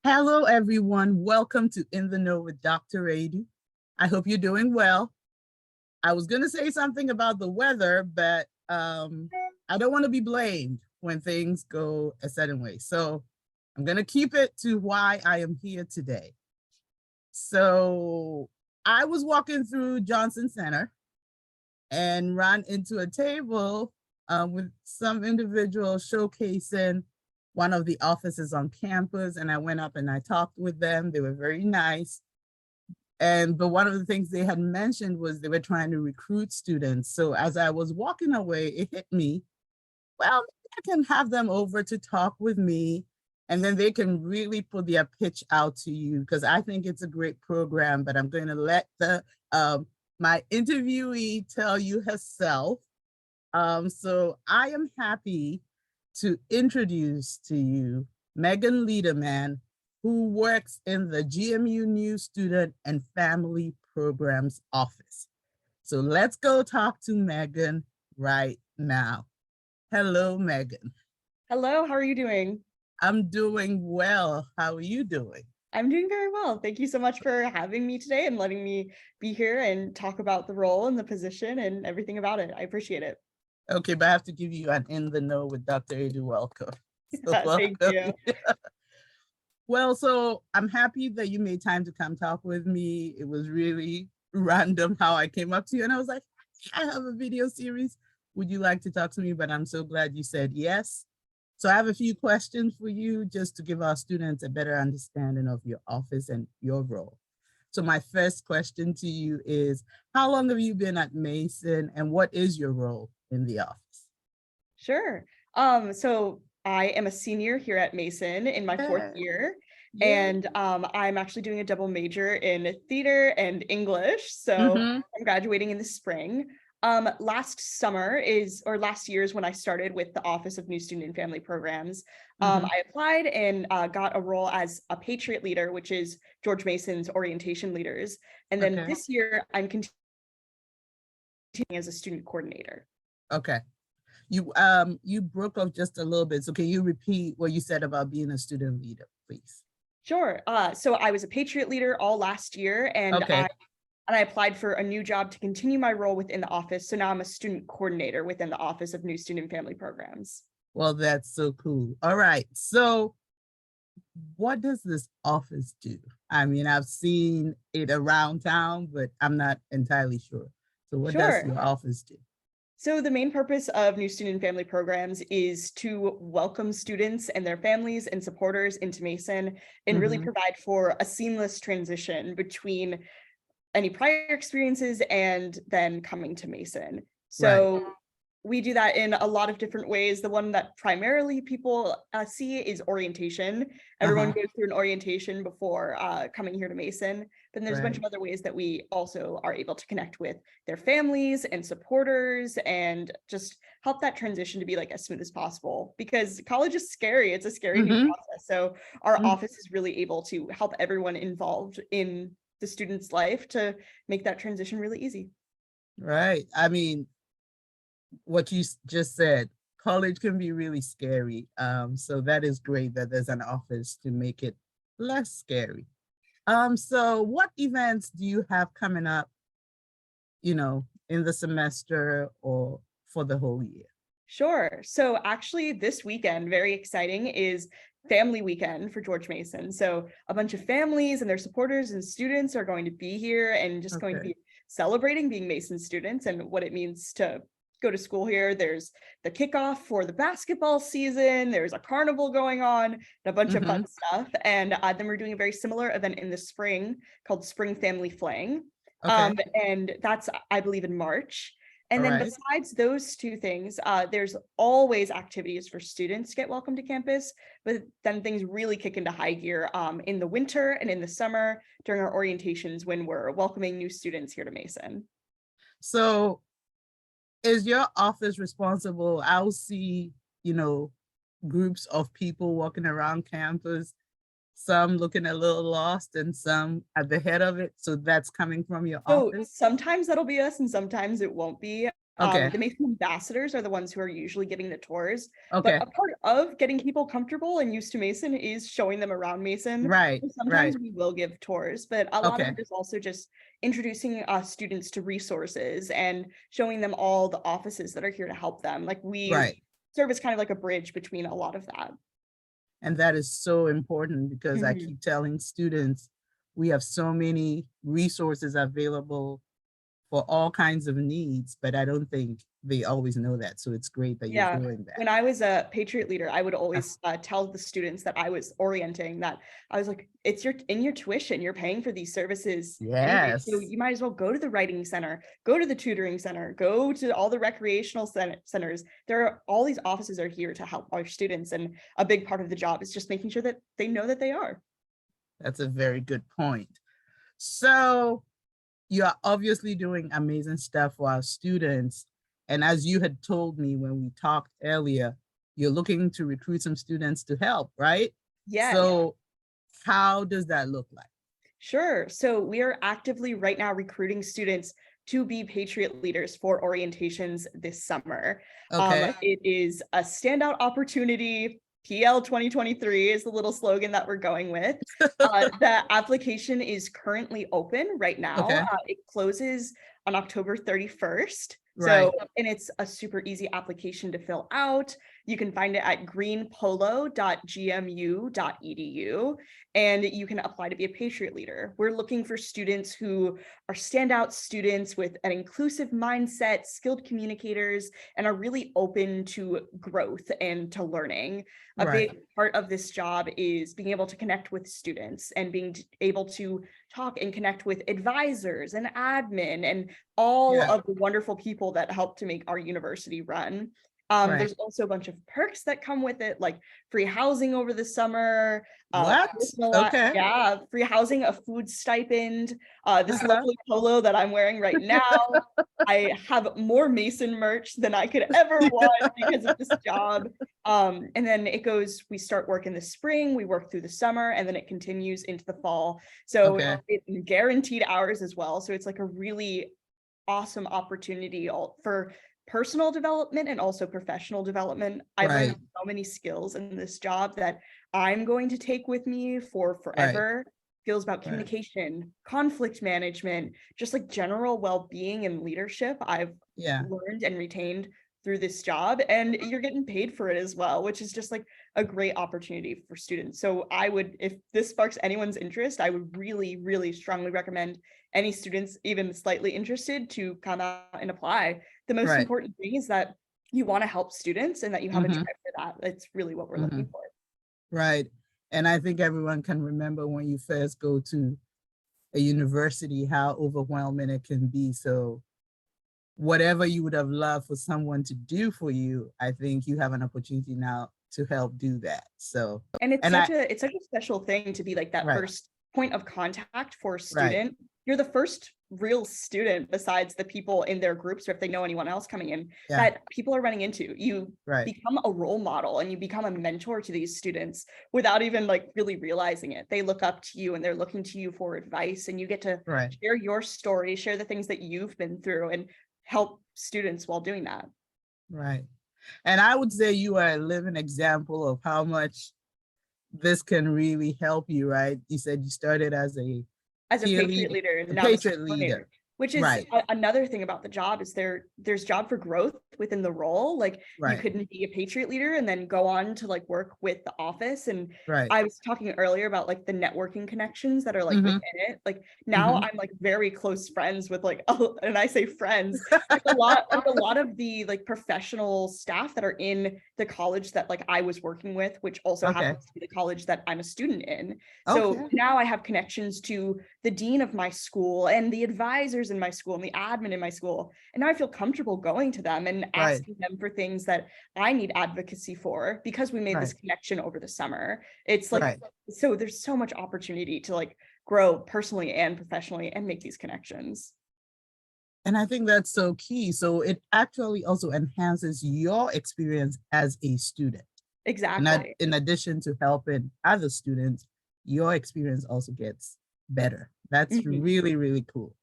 Hello, everyone. Welcome to In the Know with Dr. Aidoo. I hope you're doing well. I was going to say something about the weather, but I don't want to be blamed when things go a certain way. So I'm going to keep it to why I am here today. So I was walking through Johnson Center and ran into a table with some individual showcasing one of the offices on campus, and I went up and I talked with them. They were very nice. But one of the things they had mentioned was they were trying to recruit students. So as I was walking away, it hit me, well, I can have them over to talk with me, and then they can really put their pitch out to you, because I think it's a great program. But I'm going to let my interviewee tell you herself. So I am happy to introduce to you Megan Lederman, who works in the GMU New Student and Family Programs Office. So let's go talk to Megan right now. Hello, Megan. Hello, how are you doing? I'm doing well. How are you doing? I'm doing very well. Thank you so much for having me today and letting me be here and talk about the role and the position and everything about it. I appreciate it. Okay, but I have to give you an In the Know with Dr. Aidoo welcome. So Thank you. Well, so I'm happy that you made time to come talk with me. It was really random how I came up to you, and I was like, I have a video series. Would you like to talk to me? But I'm so glad you said yes. So I have a few questions for you just to give our students a better understanding of your office and your role. So my first question to you is, how long have you been at Mason, and what is your role in the office? Sure. So I am a senior here at Mason in my fourth year, Yeah. and I'm actually doing a double major in theater and English. So Mm-hmm. I'm graduating in the spring. Last year is when I started with the Office of New Student and Family Programs. Mm-hmm. I applied and got a role as a Patriot Leader, which is George Mason's orientation leaders. And then Okay. this year I'm continuing as a student coordinator. Okay. You broke up just a little bit. So can you repeat what you said about being a student leader, please? Sure. So I was a Patriot Leader all last year, and Okay. I applied for a new job to continue my role within the office. So now I'm a student coordinator within the Office of New Student and Family Programs. Well, that's so cool. All right. So what does this office do? I mean, I've seen it around town, but I'm not entirely sure. So what does Sure. your office do? So the main purpose of New Student and Family Programs is to welcome students and their families and supporters into Mason and really Mm-hmm. provide for a seamless transition between any prior experiences and then coming to Mason. Right. So we do that in a lot of different ways. The one that primarily people see is orientation. Everyone Uh-huh. goes through an orientation before coming here to Mason. But there's a bunch Right. of other ways that we also are able to connect with their families and supporters and just help that transition to be like as smooth as possible, because college is scary. It's a scary new Mm-hmm. process. So our Mm-hmm. office is really able to help everyone involved in the student's life to make that transition really easy. Right. I mean, what you just said, college can be really scary. So that is great that there's an office to make it less scary. So what events do you have coming up, in the semester or for the whole year? Sure. So actually this weekend, very exciting, is family weekend for George Mason. So a bunch of families and their supporters and students are going to be here and just going to Okay. be celebrating being Mason students and what it means to go to school here. There's the kickoff for the basketball season. There's a carnival going on and a bunch of fun Mm-hmm. stuff. And then we're doing a very similar event in the spring called Spring Family Fling. Okay. And that's, I believe, in March. And All then right. besides those two things, there's always activities for students to get welcome to campus, but then things really kick into high gear in the winter and in the summer during our orientations when we're welcoming new students here to Mason. So is your office responsible? I'll see, you know, groups of people walking around campus, some looking a little lost and some at the head of it. So that's coming from your So office? sometimes that'll be us and sometimes it won't be. Okay. The Mason ambassadors are the ones who are usually giving the tours, but Okay. a part of getting people comfortable and used to Mason is showing them around Mason. Right. So Right. sometimes we will give tours, but a lot of Okay. it is also just introducing students to resources and showing them all the offices that are here to help them. Like we Right. serve as kind of like a bridge between a lot of that. And that is so important because I Mhm. keep telling students we have so many resources available for all kinds of needs, but I don't think they always know that. So it's great that you're Yeah. doing that. When I was a Patriot leader, I would Uh, always tell the students that I was orienting that I was like, it's in your tuition, you're paying for these services anyway. So Yes. you might as well go to the writing center, go to the tutoring center, go to all the recreational centers. There are all these offices are here to help our students. And a big part of the job is just making sure that they know that they are. That's a very good point. So you are obviously doing amazing stuff for our students. And as you had told me when we talked earlier, you're looking to recruit some students to help, right? Yes. So how does that look like? Sure. So we are actively right now recruiting students to be Patriot leaders for orientations this summer. Okay. It is a standout opportunity. PL 2023 is the little slogan that we're going with. The application is currently open right now. Okay. It closes on October 31st. So, Right. and it's a super easy application to fill out. You can find it at greenpolo.gmu.edu and you can apply to be a Patriot leader. We're looking for students who are standout students with an inclusive mindset, skilled communicators, and are really open to growth and to learning. A Right. big part of this job is being able to connect with students and being able to talk and connect with advisors and admin and all Yeah. of the wonderful people that help to make our university run. Right. There's also a bunch of perks that come with it, like free housing over the summer, What? Okay. yeah, free housing, a food stipend, this Uh-huh. lovely polo that I'm wearing right now. I have more Mason merch than I could ever want because of this job. And then we start work in the spring, we work through the summer, and then it continues into the fall. So Okay. it's guaranteed hours as well. So it's like a really awesome opportunity for personal development and also professional development. I learned Right. so many skills in this job that I'm going to take with me for Right. forever. Skills about Right. communication, conflict management, just like general well-being and leadership I've Yeah. learned and retained through this job, and you're getting paid for it as well, which is just like a great opportunity for students. So I would, if this sparks anyone's interest, I would really, really strongly recommend any students even slightly interested to come out and apply. The most Right. important thing is that you want to help students and that you have a Mm-hmm. drive for that. That's really what we're Mm-hmm. looking for. Right. And I think everyone can remember when you first go to a university, how overwhelming it can be. So whatever you would have loved for someone to do for you, I think you have an opportunity now to help do that. So, And and I, it's such a special thing to be like that right, first point of contact for a right, student. You're the first real student besides the people in their groups, or if they know anyone else coming in, yeah, that people are running into. You right, become a role model and you become a mentor to these students without even like really realizing it. They look up to you and they're looking to you for advice, and you get to right, share your story, share the things that you've been through, and help students while doing that. right. And I would say you are a living example of how much this can really help you, right? You said you started as a As a peer Patriot leader, leader and a now the Patriot student leader, coordinator, which is right, another thing about the job is there's job for growth within the role. Like you right, couldn't be a Patriot leader and then go on to like work with the office. And right, I was talking earlier about like the networking connections that are like mm-hmm, within it. Like now mm-hmm. I'm like very close friends with like, oh, and I say friends, with a lot of the like professional staff that are in the college that like I was working with, which also Okay, happens to be the college that I'm a student in. So okay, now I have connections to the dean of my school and the advisors in my school and the admin in my school. And now I feel comfortable going to them and right, asking them for things that I need advocacy for because we made this right, connection over the summer. It's like, right. so there's so much opportunity to like grow personally and professionally and make these connections. And I think that's so key. So it actually also enhances your experience as a student. And that Exactly. in addition to helping other students, your experience also gets better. That's Mhm. really, really cool.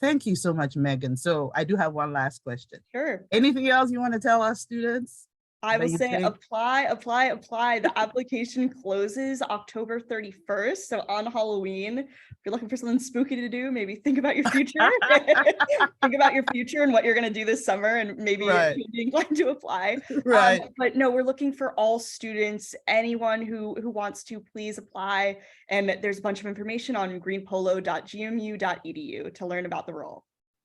Thank you so much, Megan. So I do have one last question. Sure. Anything else you want to tell our students? I will that you say think- apply, apply, apply. The application closes October 31st. So on Halloween, if you're looking for something spooky to do, maybe think about your future. Think about your future and what you're going to do this summer, and maybe Right. you'll be inclined to apply. Right. But no, we're looking for all students, anyone who wants to, please apply. And there's a bunch of information on greenpolo.gmu.edu to learn about the role.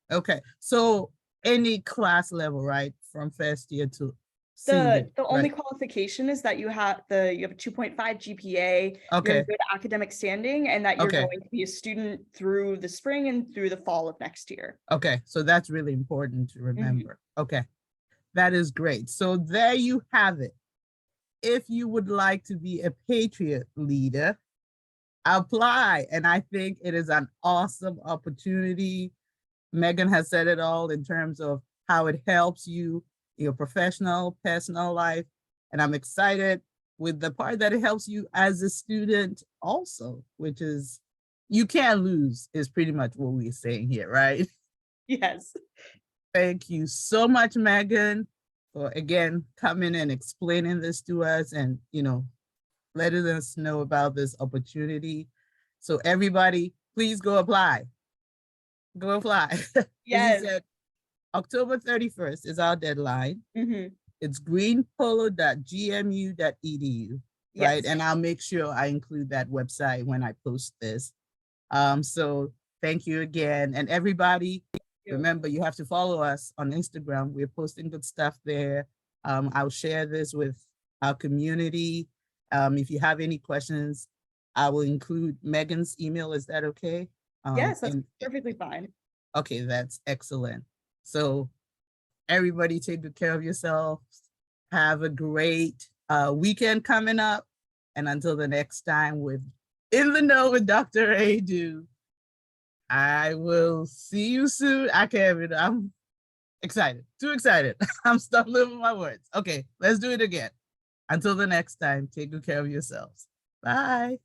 Okay. So any class level, right? From first year to The senior, only right? qualification is that you have a 2.5 GPA, you're Okay. in good academic standing, and that you're Okay. going to be a student through the spring and through the fall of next year. Okay. So that's really important to remember. Okay. That is great. So there you have it. If you would like to be a Patriot leader, apply. And I think it is an awesome opportunity. Megan has said it all in terms of how it helps you, your professional, personal life. And I'm excited with the part that it helps you as a student also, which is you can't lose is pretty much what we're saying here, right? Yes. Thank you so much, Megan, for again coming and explaining this to us and, letting us know about this opportunity. So everybody, please go apply. Go apply. As Yes. you said, October 31st is our deadline. Mhm. It's greenpolo.gmu.edu, right? Yes. And I'll make sure I include that website when I post this. So thank you again. And everybody, remember, you have to follow us on Instagram. We're posting good stuff there. I'll share this with our community. If you have any questions, I will include Megan's email. Is that okay? Yes, that's perfectly fine. Okay, that's excellent. So everybody take good care of yourselves. Have a great weekend coming up. And until the next time with In the Know with Dr. Aidoo, I will see you soon. I can't even, I'm excited, too excited. I'm stumbling with my words. Okay, let's do it again. Until the next time, take good care of yourselves. Bye.